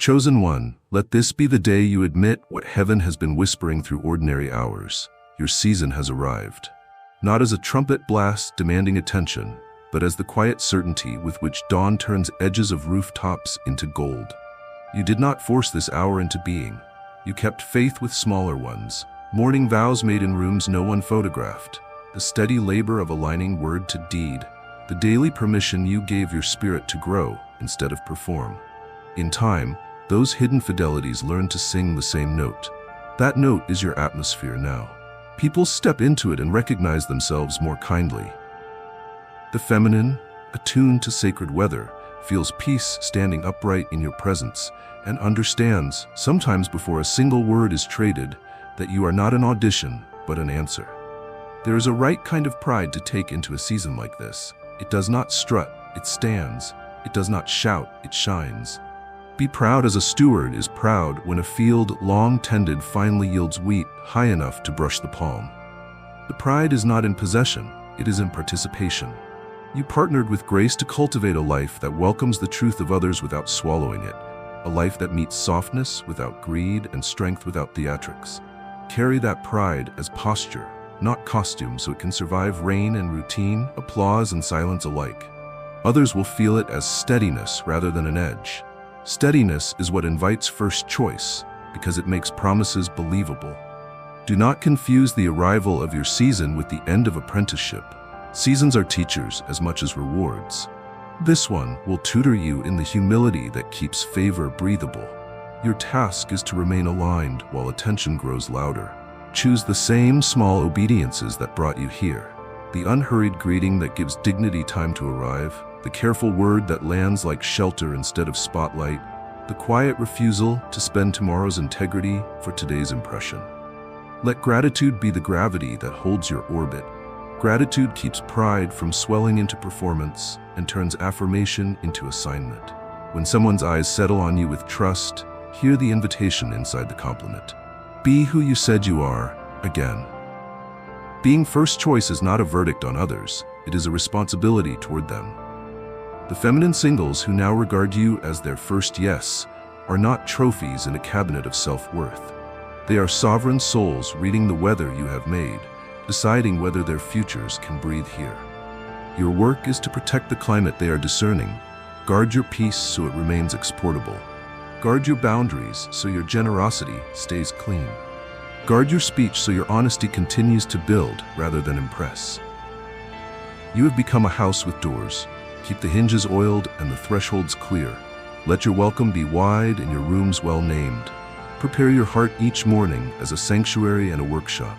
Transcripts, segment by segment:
Chosen one, let this be the day you admit what heaven has been whispering through ordinary hours. Your season has arrived. Not as a trumpet blast demanding attention, but as the quiet certainty with which dawn turns edges of rooftops into gold. You did not force this hour into being. You kept faith with smaller ones, morning vows made in rooms no one photographed, the steady labor of aligning word to deed, the daily permission you gave your spirit to grow instead of perform. In time, those hidden fidelities learn to sing the same note. That note is your atmosphere now. People step into it and recognize themselves more kindly. The feminine, attuned to sacred weather, feels peace standing upright in your presence and understands, sometimes before a single word is traded, that you are not an audition, but an answer. There is a right kind of pride to take into a season like this. It does not strut, it stands. It does not shout, it shines. Be proud as a steward is proud when a field long tended finally yields wheat high enough to brush the palm. The pride is not in possession, it is in participation. You partnered with grace to cultivate a life that welcomes the truth of others without swallowing it, a life that meets softness without greed and strength without theatrics. Carry that pride as posture, not costume, so it can survive rain and routine, applause and silence alike. Others will feel it as steadiness rather than an edge. Steadiness is what invites first choice, because it makes promises believable. Do not confuse the arrival of your season with the end of apprenticeship. Seasons are teachers as much as rewards. This one will tutor you in the humility that keeps favor breathable. Your task is to remain aligned while attention grows louder. Choose the same small obediences that brought you here. The unhurried greeting that gives dignity time to arrive, the careful word that lands like shelter instead of spotlight, the quiet refusal to spend tomorrow's integrity for today's impression. Let gratitude be the gravity that holds your orbit. Gratitude keeps pride from swelling into performance and turns affirmation into assignment. When someone's eyes settle on you with trust, hear the invitation inside the compliment. Be who you said you are, again. Being first choice is not a verdict on others, it is a responsibility toward them. The feminine singles who now regard you as their first yes are not trophies in a cabinet of self-worth. They are sovereign souls reading the weather you have made, deciding whether their futures can breathe here. Your work is to protect the climate they are discerning. Guard your peace so it remains exportable. Guard your boundaries so your generosity stays clean. Guard your speech so your honesty continues to build rather than impress. You have become a house with doors. Keep the hinges oiled and the thresholds clear. Let your welcome be wide and your rooms well named. Prepare your heart each morning as a sanctuary and a workshop.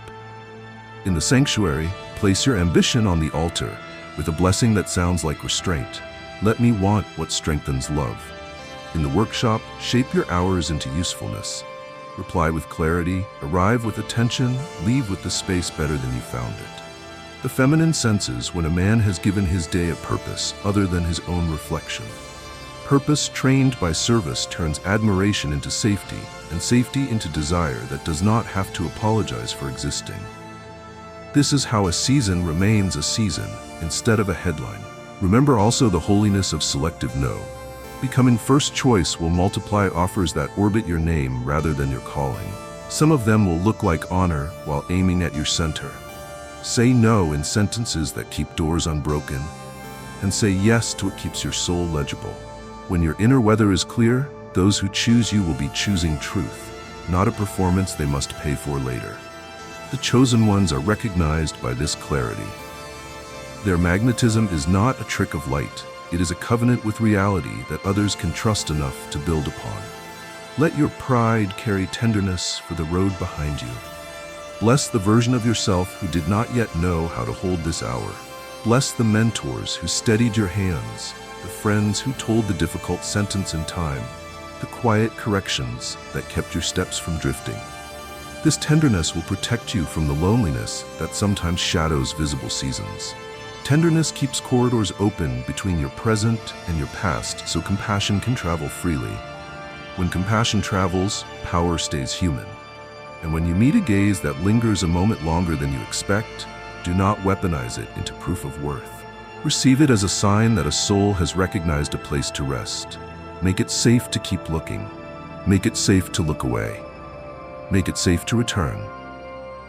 In the sanctuary, place your ambition on the altar with a blessing that sounds like restraint. Let me want what strengthens love. In the workshop, shape your hours into usefulness. Reply with clarity, arrive with attention, leave with the space better than you found it. The feminine senses when a man has given his day a purpose other than his own reflection. Purpose trained by service turns admiration into safety, and safety into desire that does not have to apologize for existing. This is how a season remains a season, instead of a headline. Remember also the holiness of selective no. Becoming first choice will multiply offers that orbit your name rather than your calling. Some of them will look like honor while aiming at your center. Say no in sentences that keep doors unbroken, and say yes to what keeps your soul legible. When your inner weather is clear, those who choose you will be choosing truth, not a performance they must pay for later. The chosen ones are recognized by this clarity. Their magnetism is not a trick of light. It is a covenant with reality that others can trust enough to build upon. Let your pride carry tenderness for the road behind you. Bless the version of yourself who did not yet know how to hold this hour. Bless the mentors who steadied your hands, the friends who told the difficult sentence in time, the quiet corrections that kept your steps from drifting. This tenderness will protect you from the loneliness that sometimes shadows visible seasons. Tenderness keeps corridors open between your present and your past so compassion can travel freely. When compassion travels, power stays human. And when you meet a gaze that lingers a moment longer than you expect, do not weaponize it into proof of worth. Receive it as a sign that a soul has recognized a place to rest. Make it safe to keep looking. Make it safe to look away. Make it safe to return.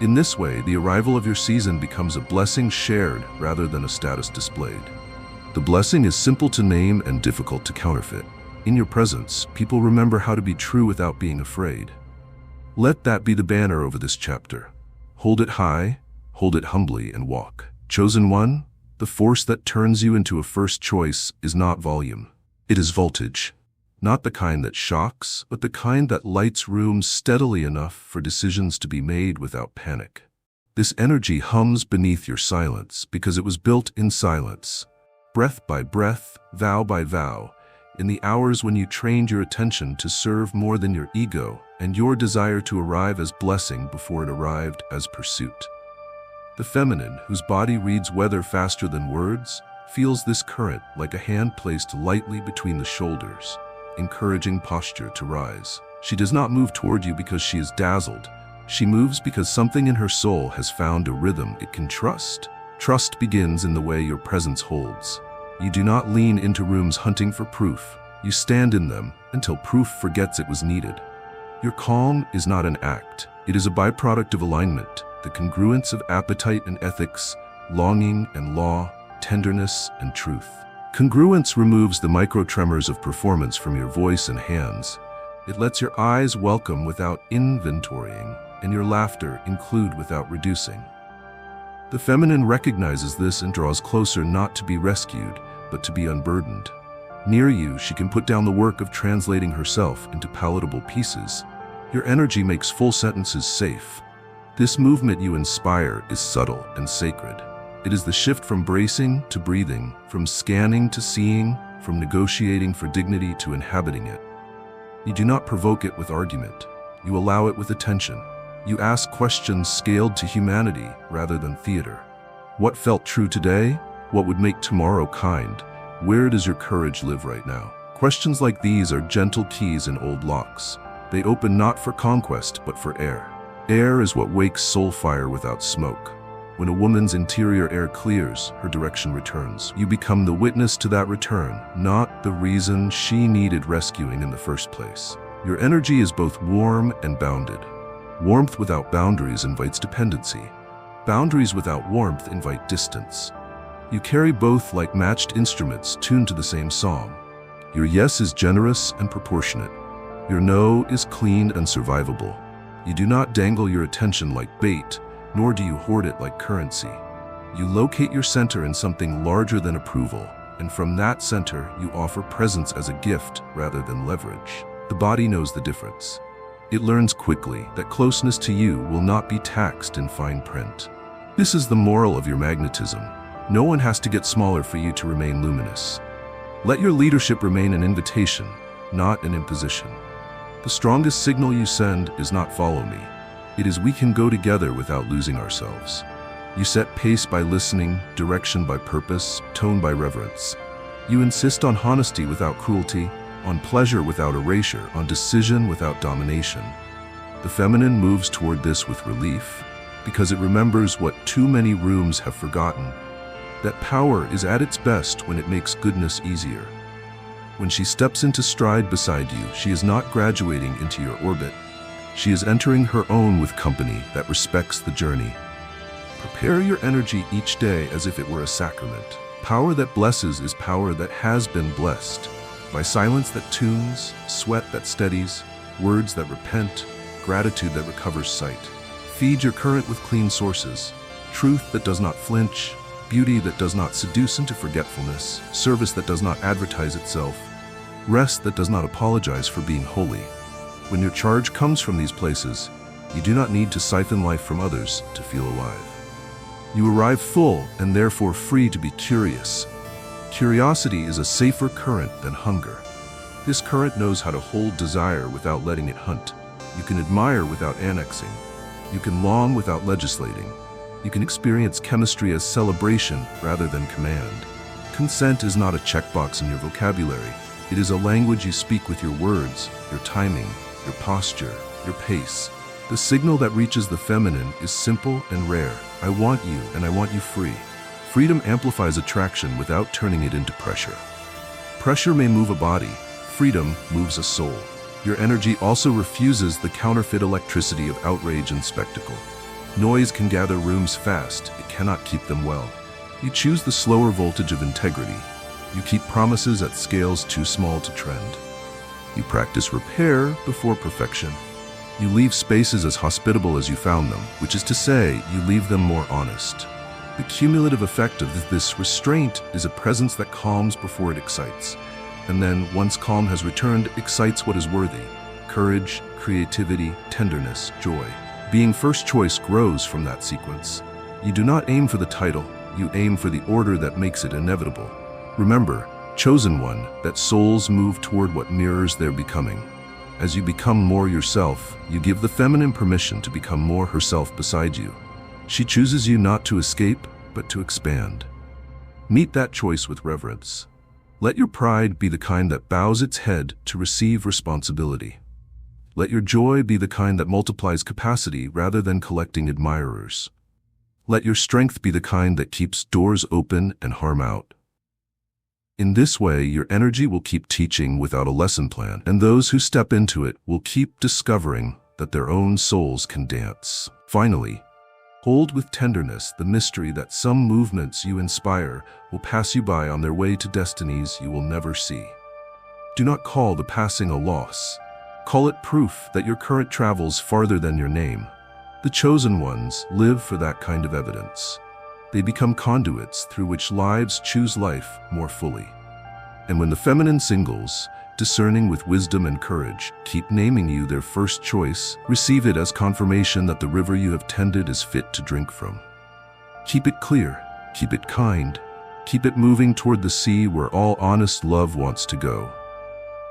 In this way, the arrival of your season becomes a blessing shared rather than a status displayed. The blessing is simple to name and difficult to counterfeit. In your presence, people remember how to be true without being afraid. Let that be the banner over this chapter. Hold it high, hold it humbly, and walk. Chosen one, the force that turns you into a first choice is not volume. It is voltage. Not the kind that shocks, but the kind that lights rooms steadily enough for decisions to be made without panic. This energy hums beneath your silence because it was built in silence. Breath by breath, vow by vow, in the hours when you trained your attention to serve more than your ego and your desire to arrive as blessing before it arrived as pursuit. The feminine, whose body reads weather faster than words, feels this current like a hand placed lightly between the shoulders, encouraging posture to rise. She does not move toward you because she is dazzled. She moves because something in her soul has found a rhythm it can trust. Trust begins in the way your presence holds. You do not lean into rooms hunting for proof. You stand in them until proof forgets it was needed. Your calm is not an act. It is a byproduct of alignment, the congruence of appetite and ethics, longing and law, tenderness and truth. Congruence removes the micro-tremors of performance from your voice and hands. It lets your eyes welcome without inventorying, and your laughter include without reducing. The feminine recognizes this and draws closer not to be rescued, but to be unburdened. Near you, she can put down the work of translating herself into palatable pieces. Your energy makes full sentences safe. This movement you inspire is subtle and sacred. It is the shift from bracing to breathing, from scanning to seeing, from negotiating for dignity to inhabiting it. You do not provoke it with argument. You allow it with attention. You ask questions scaled to humanity rather than theater. What felt true today? What would make tomorrow kind? Where does your courage live right now? Questions like these are gentle keys in old locks. They open not for conquest, but for air. Air is what wakes soul fire without smoke. When a woman's interior air clears, her direction returns. You become the witness to that return, not the reason she needed rescuing in the first place. Your energy is both warm and bounded. Warmth without boundaries invites dependency. Boundaries without warmth invite distance. You carry both like matched instruments tuned to the same song. Your yes is generous and proportionate. Your no is clean and survivable. You do not dangle your attention like bait, nor do you hoard it like currency. You locate your center in something larger than approval, and from that center you offer presence as a gift rather than leverage. The body knows the difference. It learns quickly that closeness to you will not be taxed in fine print. This is the moral of your magnetism. No one has to get smaller for you to remain luminous. Let your leadership remain an invitation, not an imposition. The strongest signal you send is not "follow me." It is "we can go together without losing ourselves." You set pace by listening, direction by purpose, tone by reverence. You insist on honesty without cruelty, on pleasure without erasure, on decision without domination. The feminine moves toward this with relief, because it remembers what too many rooms have forgotten, that power is at its best when it makes goodness easier. When she steps into stride beside you, she is not graduating into your orbit. She is entering her own with company that respects the journey. Prepare your energy each day as if it were a sacrament. Power that blesses is power that has been blessed. By silence that tunes, sweat that steadies, words that repent, gratitude that recovers sight. Feed your current with clean sources, truth that does not flinch, beauty that does not seduce into forgetfulness, service that does not advertise itself, rest that does not apologize for being holy. When your charge comes from these places, you do not need to siphon life from others to feel alive. You arrive full and therefore free to be curious. Curiosity is a safer current than hunger. This current knows how to hold desire without letting it hunt. You can admire without annexing. You can long without legislating. You can experience chemistry as celebration rather than command. Consent is not a checkbox in your vocabulary. It is a language you speak with your words, your timing, your posture, your pace. The signal that reaches the feminine is simple and rare. I want you, and I want you free. Freedom amplifies attraction without turning it into pressure. Pressure may move a body. Freedom moves a soul. Your energy also refuses the counterfeit electricity of outrage and spectacle. Noise can gather rooms fast, it cannot keep them well. You choose the slower voltage of integrity. You keep promises at scales too small to trend. You practice repair before perfection. You leave spaces as hospitable as you found them, which is to say, you leave them more honest. The cumulative effect of this restraint is a presence that calms before it excites, and then, once calm has returned, excites what is worthy: courage, creativity, tenderness, joy. Being first choice grows from that sequence. You do not aim for the title, you aim for the order that makes it inevitable. Remember, chosen one, that souls move toward what mirrors their becoming. As you become more yourself, you give the feminine permission to become more herself beside you. She chooses you not to escape, but to expand. Meet that choice with reverence. Let your pride be the kind that bows its head to receive responsibility. Let your joy be the kind that multiplies capacity rather than collecting admirers. Let your strength be the kind that keeps doors open and harm out. In this way, your energy will keep teaching without a lesson plan, and those who step into it will keep discovering that their own souls can dance. Finally, hold with tenderness the mystery that some movements you inspire will pass you by on their way to destinies you will never see. Do not call the passing a loss. Call it proof that your current travels farther than your name. The chosen ones live for that kind of evidence. They become conduits through which lives choose life more fully. And when the feminine singles, discerning with wisdom and courage, keep naming you their first choice, receive it as confirmation that the river you have tended is fit to drink from. Keep it clear, keep it kind, keep it moving toward the sea where all honest love wants to go.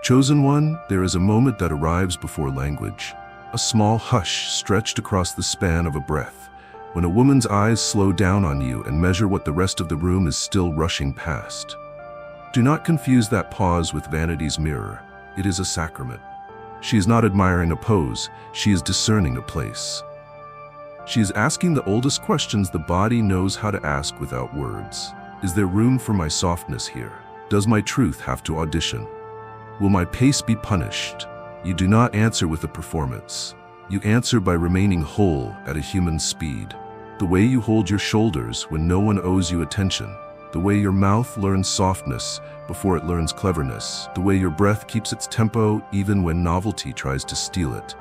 Chosen one, there is a moment that arrives before language, a small hush stretched across the span of a breath, when a woman's eyes slow down on you and measure what the rest of the room is still rushing past. Do not confuse that pause with vanity's mirror. It is a sacrament. She is not admiring a pose, she is discerning a place. She is asking the oldest questions the body knows how to ask without words. Is there room for my softness here? Does my truth have to audition? Will my pace be punished? You do not answer with a performance. You answer by remaining whole at a human speed. The way you hold your shoulders when no one owes you attention. The way your mouth learns softness before it learns cleverness. The way your breath keeps its tempo even when novelty tries to steal it.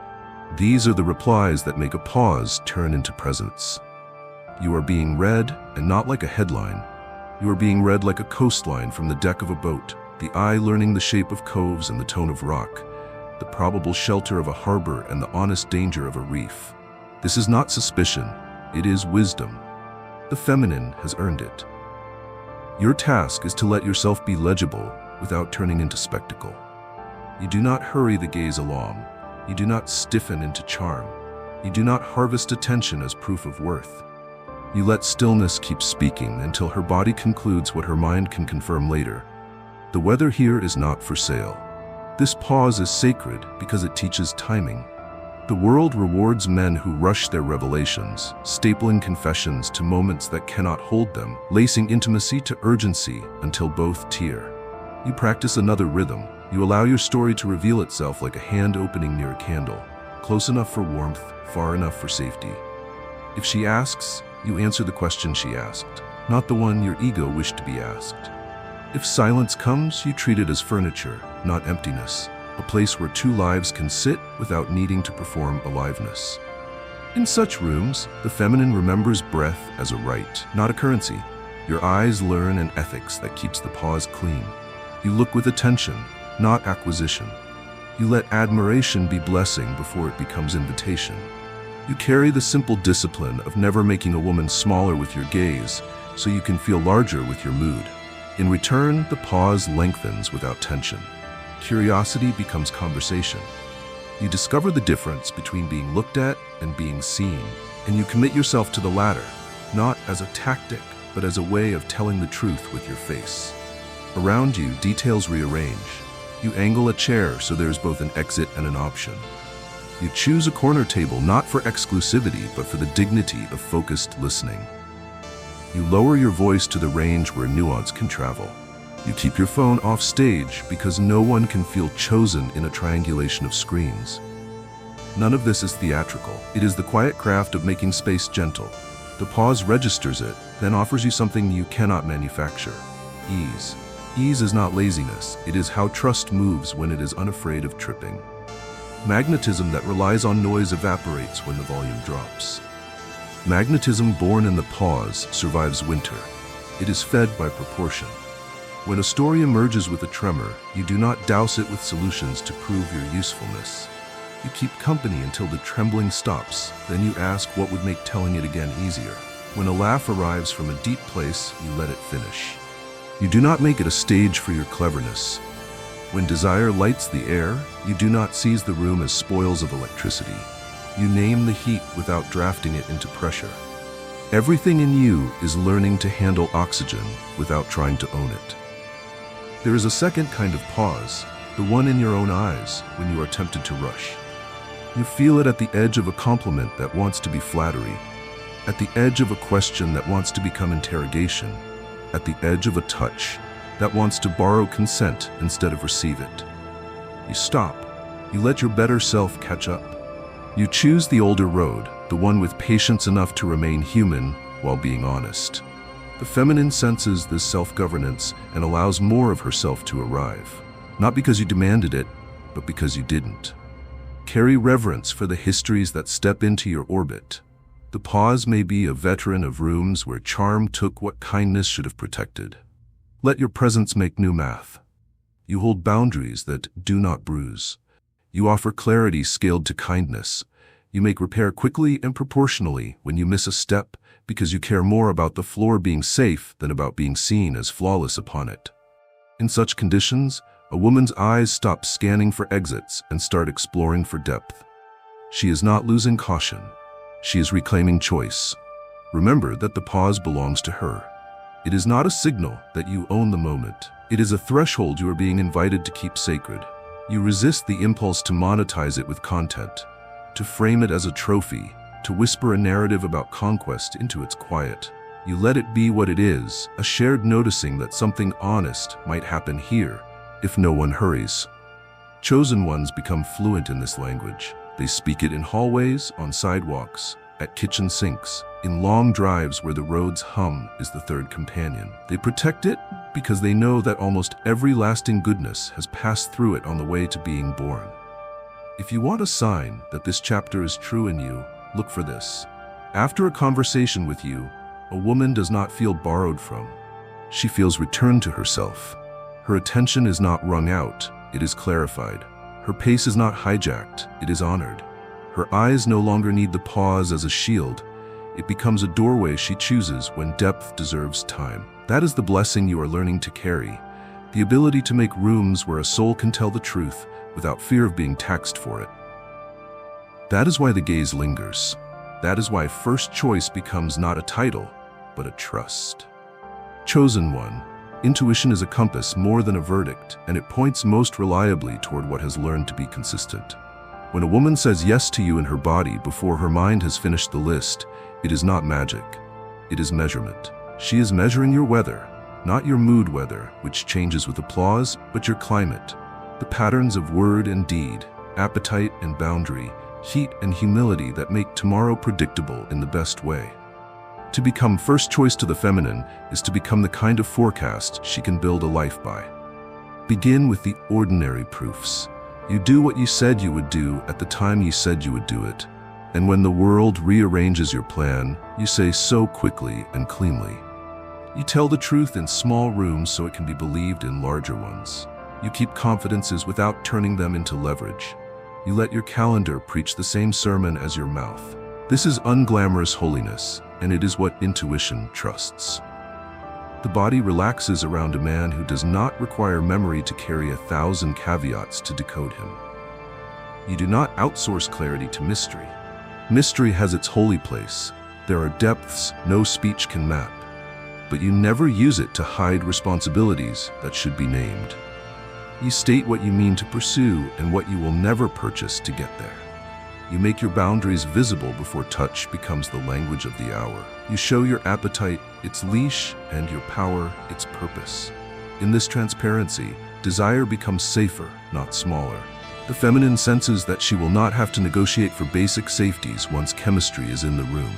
These are the replies that make a pause turn into presence. You are being read, and not like a headline. You are being read like a coastline from the deck of a boat, the eye learning the shape of coves and the tone of rock, the probable shelter of a harbor and the honest danger of a reef. This is not suspicion, it is wisdom. The feminine has earned it. Your task is to let yourself be legible without turning into spectacle. You do not hurry the gaze along. You do not stiffen into charm. You do not harvest attention as proof of worth. You let stillness keep speaking until her body concludes what her mind can confirm later. The weather here is not for sale. This pause is sacred because it teaches timing. The world rewards men who rush their revelations, stapling confessions to moments that cannot hold them, lacing intimacy to urgency until both tear. You practice another rhythm. You allow your story to reveal itself like a hand opening near a candle, close enough for warmth, far enough for safety. If she asks, you answer the question she asked, not the one your ego wished to be asked. If silence comes, you treat it as furniture, not emptiness, a place where two lives can sit without needing to perform aliveness. In such rooms, the feminine remembers breath as a right, not a currency. Your eyes learn an ethics that keeps the pause clean. You look with attention, not acquisition. You let admiration be blessing before it becomes invitation. You carry the simple discipline of never making a woman smaller with your gaze, so you can feel larger with your mood. In return, the pause lengthens without tension. Curiosity becomes conversation. You discover the difference between being looked at and being seen, and you commit yourself to the latter, not as a tactic, but as a way of telling the truth with your face. Around you, details rearrange. You angle a chair so there's both an exit and an option. You choose a corner table not for exclusivity, but for the dignity of focused listening. You lower your voice to the range where nuance can travel. You keep your phone off stage because no one can feel chosen in a triangulation of screens. None of this is theatrical. It is the quiet craft of making space gentle. The pause registers it, then offers you something you cannot manufacture: ease. Ease is not laziness, it is how trust moves when it is unafraid of tripping. Magnetism that relies on noise evaporates when the volume drops. Magnetism born in the pause survives winter. It is fed by proportion. When a story emerges with a tremor, you do not douse it with solutions to prove your usefulness. You keep company until the trembling stops, then you ask what would make telling it again easier. When a laugh arrives from a deep place, you let it finish. You do not make it a stage for your cleverness. When desire lights the air, you do not seize the room as spoils of electricity. You name the heat without drafting it into pressure. Everything in you is learning to handle oxygen without trying to own it. There is a second kind of pause, the one in your own eyes when you are tempted to rush. You feel it at the edge of a compliment that wants to be flattery, at the edge of a question that wants to become interrogation, at the edge of a touch that wants to borrow consent instead of receive it. You stop. You let your better self catch up. You choose the older road, the one with patience enough to remain human while being honest. The feminine senses this self-governance and allows more of herself to arrive, not because you demanded it, but because you didn't. Carry reverence for the histories that step into your orbit. The pause may be a veteran of rooms where charm took what kindness should have protected. Let your presence make new math. You hold boundaries that do not bruise. You offer clarity scaled to kindness. You make repair quickly and proportionally when you miss a step, because you care more about the floor being safe than about being seen as flawless upon it. In such conditions, a woman's eyes stop scanning for exits and start exploring for depth. She is not losing caution. She is reclaiming choice. Remember that the pause belongs to her. It is not a signal that you own the moment. It is a threshold you are being invited to keep sacred. You resist the impulse to monetize it with content, to frame it as a trophy, to whisper a narrative about conquest into its quiet. You let it be what it is, a shared noticing that something honest might happen here, if no one hurries. Chosen ones become fluent in this language. They speak it in hallways, on sidewalks, at kitchen sinks, in long drives where the road's hum is the third companion. They protect it because they know that almost every lasting goodness has passed through it on the way to being born. If you want a sign that this chapter is true in you, look for this. After a conversation with you, a woman does not feel borrowed from. She feels returned to herself. Her attention is not wrung out, it is clarified. Her pace is not hijacked, it is honored. Her eyes no longer need the pause as a shield. It becomes a doorway she chooses when depth deserves time. That is the blessing you are learning to carry, the ability to make rooms where a soul can tell the truth without fear of being taxed for it. That is why the gaze lingers. That is why first choice becomes not a title, but a trust. Chosen one. Intuition is a compass more than a verdict, and it points most reliably toward what has learned to be consistent. When a woman says yes to you in her body before her mind has finished the list, it is not magic. It is measurement. She is measuring your weather, not your mood weather, which changes with applause, but your climate. The patterns of word and deed, appetite and boundary, heat and humility that make tomorrow predictable in the best way. To become first choice to the feminine is to become the kind of forecast she can build a life by. Begin with the ordinary proofs. You do what you said you would do at the time you said you would do it. And when the world rearranges your plan, you say so quickly and cleanly. You tell the truth in small rooms so it can be believed in larger ones. You keep confidences without turning them into leverage. You let your calendar preach the same sermon as your mouth. This is unglamorous holiness, and it is what intuition trusts. The body relaxes around a man who does not require memory to carry 1,000 caveats to decode him. You do not outsource clarity to mystery. Mystery has its holy place. There are depths no speech can map, but you never use it to hide responsibilities that should be named. You state what you mean to pursue and what you will never purchase to get there. You make your boundaries visible before touch becomes the language of the hour. You show your appetite its leash and your power its purpose. In this transparency, desire becomes safer, not smaller. The feminine senses that she will not have to negotiate for basic safeties once chemistry is in the room.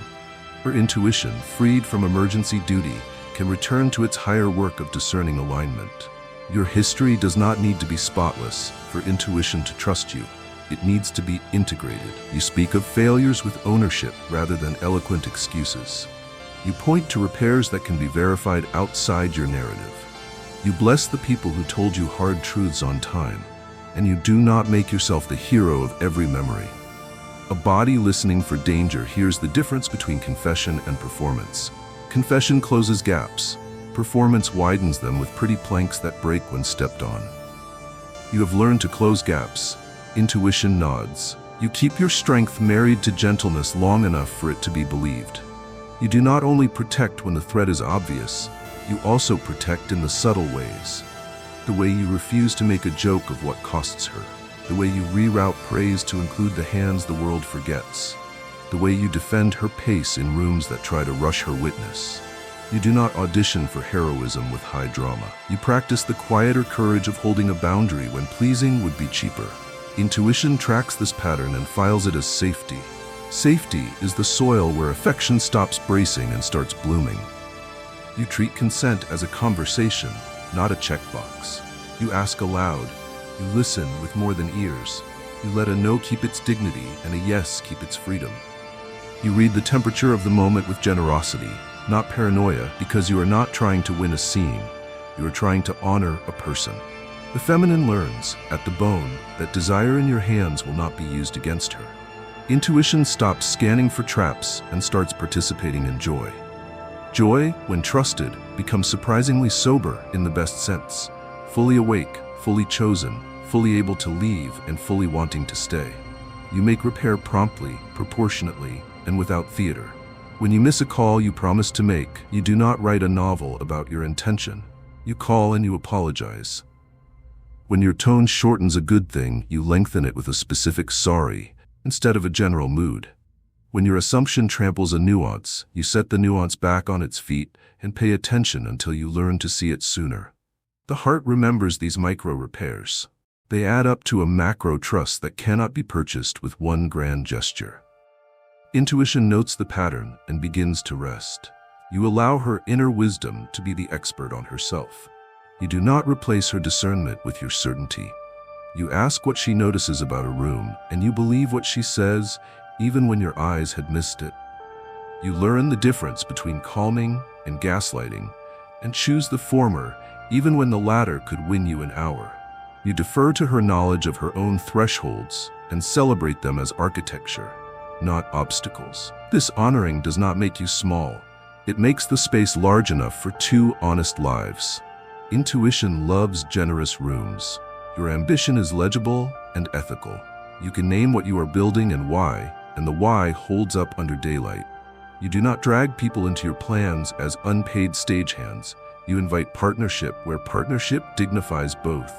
Her intuition, freed from emergency duty, can return to its higher work of discerning alignment. Your history does not need to be spotless for intuition to trust you. It needs to be integrated. You speak of failures with ownership rather than eloquent excuses. You point to repairs that can be verified outside your narrative. You bless the people who told you hard truths on time, and you do not make yourself the hero of every memory. A body listening for danger hears the difference between confession and performance. Confession closes gaps. Performance widens them with pretty planks that break when stepped on. You have learned to close gaps. Intuition nods. You keep your strength married to gentleness long enough for it to be believed. You do not only protect when the threat is obvious, you also protect in the subtle ways. The way you refuse to make a joke of what costs her. The way you reroute praise to include the hands the world forgets. The way you defend her pace in rooms that try to rush her witness. You do not audition for heroism with high drama. You practice the quieter courage of holding a boundary when pleasing would be cheaper. Intuition tracks this pattern and files it as safety. Safety is the soil where affection stops bracing and starts blooming. You treat consent as a conversation, not a checkbox. You ask aloud. You listen with more than ears. You let a no keep its dignity and a yes keep its freedom. You read the temperature of the moment with generosity, not paranoia, because you are not trying to win a scene. You are trying to honor a person. The feminine learns, at the bone, that desire in your hands will not be used against her. Intuition stops scanning for traps and starts participating in joy. Joy, when trusted, becomes surprisingly sober in the best sense. Fully awake, fully chosen, fully able to leave, and fully wanting to stay. You make repair promptly, proportionately, and without theater. When you miss a call you promised to make, you do not write a novel about your intention. You call and you apologize. When your tone shortens a good thing, you lengthen it with a specific sorry, instead of a general mood. When your assumption tramples a nuance, you set the nuance back on its feet and pay attention until you learn to see it sooner. The heart remembers these micro repairs. They add up to a macro trust that cannot be purchased with one grand gesture. Intuition notes the pattern and begins to rest. You allow her inner wisdom to be the expert on herself. You do not replace her discernment with your certainty. You ask what she notices about a room, and you believe what she says, even when your eyes had missed it. You learn the difference between calming and gaslighting, and choose the former, even when the latter could win you an hour. You defer to her knowledge of her own thresholds and celebrate them as architecture, not obstacles. This honoring does not make you small. It makes the space large enough for two honest lives. Intuition loves generous rooms. Your ambition is legible and ethical. You can name what you are building and the why holds up under daylight. You do not drag people into your plans as unpaid stagehands. You invite partnership where partnership dignifies both.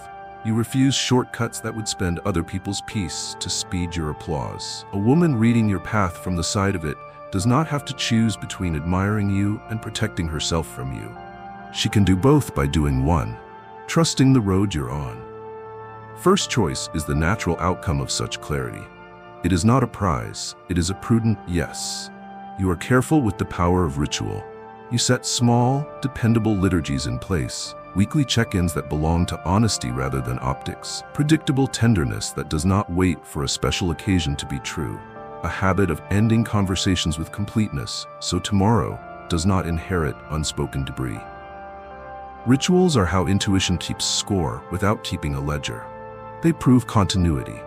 You refuse shortcuts that would spend other people's peace to speed your applause. A woman reading your path from the side of it does not have to choose between admiring you and protecting herself from you. She can do both by doing one, trusting the road you're on. First choice is the natural outcome of such clarity. It is not a prize, it is a prudent yes. You are careful with the power of ritual. You set small, dependable liturgies in place, weekly check-ins that belong to honesty rather than optics, predictable tenderness that does not wait for a special occasion to be true, a habit of ending conversations with completeness, so tomorrow does not inherit unspoken debris. Rituals are how intuition keeps score without keeping a ledger. They prove continuity.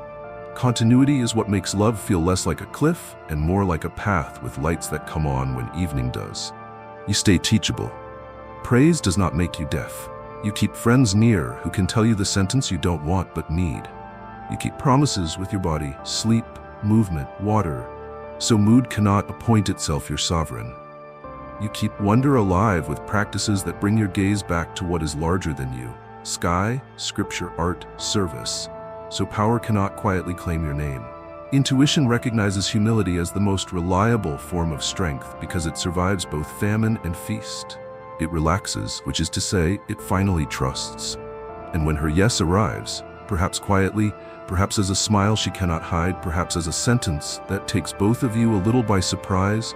Continuity is what makes love feel less like a cliff and more like a path with lights that come on when evening does. You stay teachable. Praise does not make you deaf. You keep friends near who can tell you the sentence you don't want but need. You keep promises with your body, sleep, movement, water, so mood cannot appoint itself your sovereign. You keep wonder alive with practices that bring your gaze back to what is larger than you. Sky, scripture, art, service. So power cannot quietly claim your name. Intuition recognizes humility as the most reliable form of strength because it survives both famine and feast. it relaxes, which is to say, it finally trusts. And when her yes arrives, perhaps quietly, perhaps as a smile she cannot hide, perhaps as a sentence that takes both of you a little by surprise,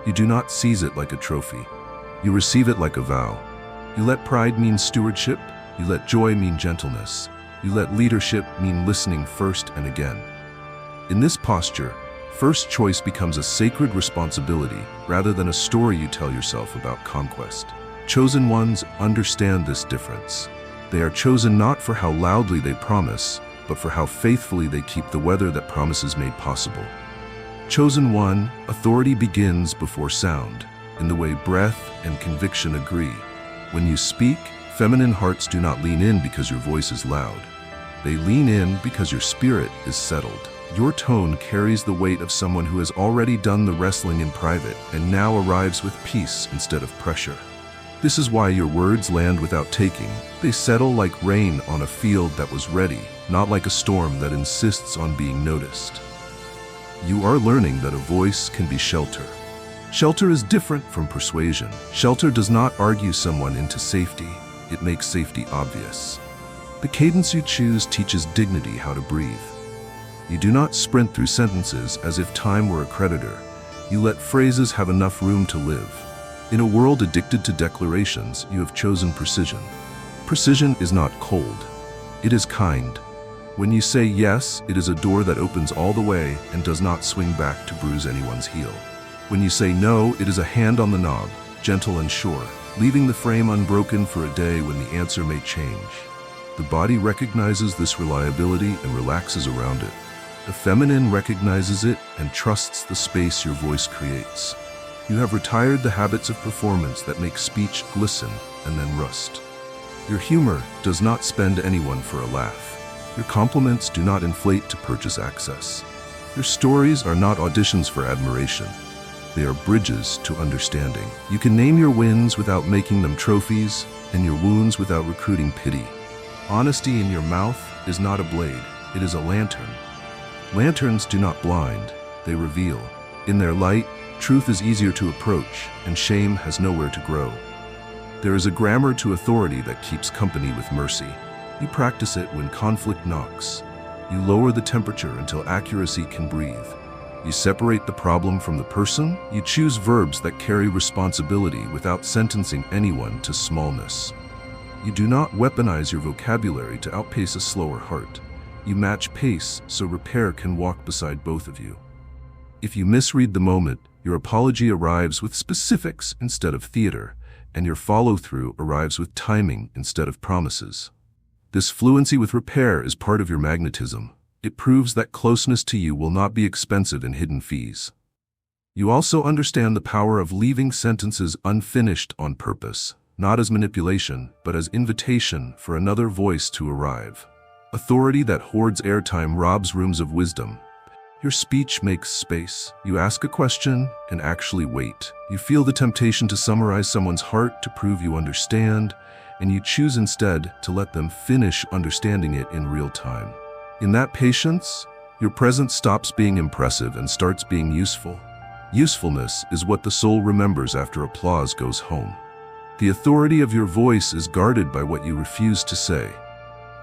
you do not seize it like a trophy. You receive it like a vow. You let pride mean stewardship. You let joy mean gentleness. You let leadership mean listening first and again. In this posture, first choice becomes a sacred responsibility rather than a story you tell yourself about conquest. Chosen ones understand this difference. They are chosen not for how loudly they promise, but for how faithfully they keep the weather that promises made possible. Chosen one, authority begins before sound, in the way breath and conviction agree. When you speak, feminine hearts do not lean in because your voice is loud. They lean in because your spirit is settled. Your tone carries the weight of someone who has already done the wrestling in private and now arrives with peace instead of pressure. This is why your words land without taking. They settle like rain on a field that was ready, not like a storm that insists on being noticed. You are learning that a voice can be shelter. Shelter is different from persuasion. Shelter does not argue someone into safety. It makes safety obvious. The cadence you choose teaches dignity how to breathe. You do not sprint through sentences as if time were a creditor. You let phrases have enough room to live. In a world addicted to declarations, you have chosen precision. Precision is not cold. It is kind. When you say yes, it is a door that opens all the way and does not swing back to bruise anyone's heel. When you say no, it is a hand on the knob, gentle and sure, leaving the frame unbroken for a day when the answer may change. The body recognizes this reliability and relaxes around it. The feminine recognizes it and trusts the space your voice creates. You have retired the habits of performance that make speech glisten and then rust. Your humor does not spend anyone for a laugh. Your compliments do not inflate to purchase access. Your stories are not auditions for admiration. They are bridges to understanding. You can name your wins without making them trophies, and your wounds without recruiting pity. Honesty in your mouth is not a blade, it is a lantern. Lanterns do not blind, they reveal. In their light, truth is easier to approach, and shame has nowhere to grow. There is a grammar to authority that keeps company with mercy. You practice it when conflict knocks. You lower the temperature until accuracy can breathe. You separate the problem from the person. You choose verbs that carry responsibility without sentencing anyone to smallness. You do not weaponize your vocabulary to outpace a slower heart. You match pace so repair can walk beside both of you. If you misread the moment, your apology arrives with specifics instead of theater, and your follow-through arrives with timing instead of promises. This fluency with repair is part of your magnetism. It proves that closeness to you will not be expensive in hidden fees. You also understand the power of leaving sentences unfinished on purpose, not as manipulation, but as invitation for another voice to arrive. Authority that hoards airtime robs rooms of wisdom. Your speech makes space. You ask a question and actually wait. You feel the temptation to summarize someone's heart to prove you understand, and you choose instead to let them finish understanding it in real time. In that patience, your presence stops being impressive and starts being useful. Usefulness is what the soul remembers after applause goes home. The authority of your voice is guarded by what you refuse to say.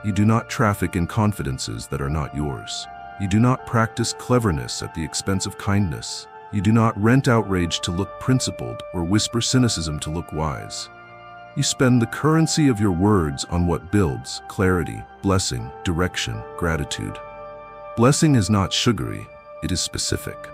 You do not traffic in confidences that are not yours. You do not practice cleverness at the expense of kindness. You do not rent outrage to look principled or whisper cynicism to look wise. You spend the currency of your words on what builds clarity, blessing, direction, gratitude. Blessing is not sugary, it is specific.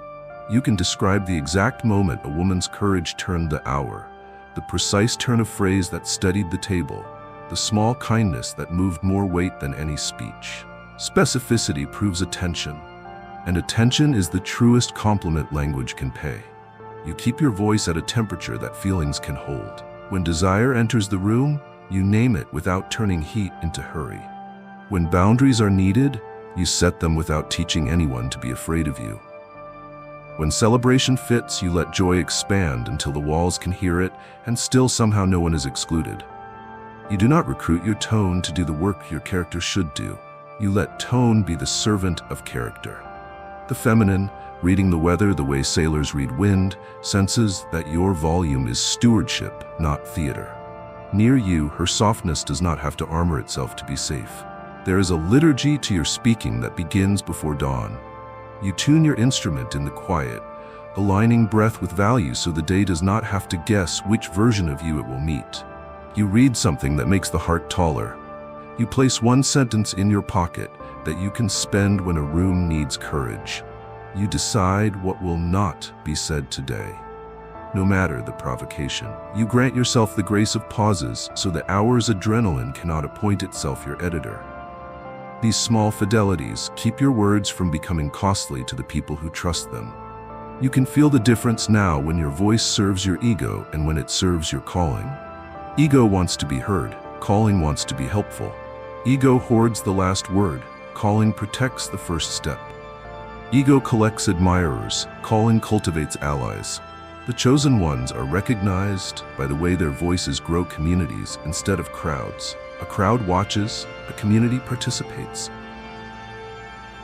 You can describe the exact moment a woman's courage turned the hour, the precise turn of phrase that steadied the table, the small kindness that moved more weight than any speech. Specificity proves attention, and attention is the truest compliment language can pay. You keep your voice at a temperature that feelings can hold. When desire enters the room, you name it without turning heat into hurry. When boundaries are needed, you set them without teaching anyone to be afraid of you. When celebration fits, you let joy expand until the walls can hear it, and still somehow no one is excluded. You do not recruit your tone to do the work your character should do. You let tone be the servant of character. The feminine, reading the weather the way sailors read wind, senses that your volume is stewardship, not theater. Near you, her softness does not have to armor itself to be safe. There is a liturgy to your speaking that begins before dawn. You tune your instrument in the quiet, aligning breath with value so the day does not have to guess which version of you it will meet. You read something that makes the heart taller. You place one sentence in your pocket that you can spend when a room needs courage. You decide what will not be said today, no matter the provocation. You grant yourself the grace of pauses so that hour's adrenaline cannot appoint itself your editor. These small fidelities keep your words from becoming costly to the people who trust them. You can feel the difference now when your voice serves your ego and when it serves your calling. Ego wants to be heard, calling wants to be helpful. Ego hoards the last word, calling protects the first step. Ego collects admirers, calling cultivates allies. The chosen ones are recognized by the way their voices grow communities instead of crowds. A crowd watches, a community participates.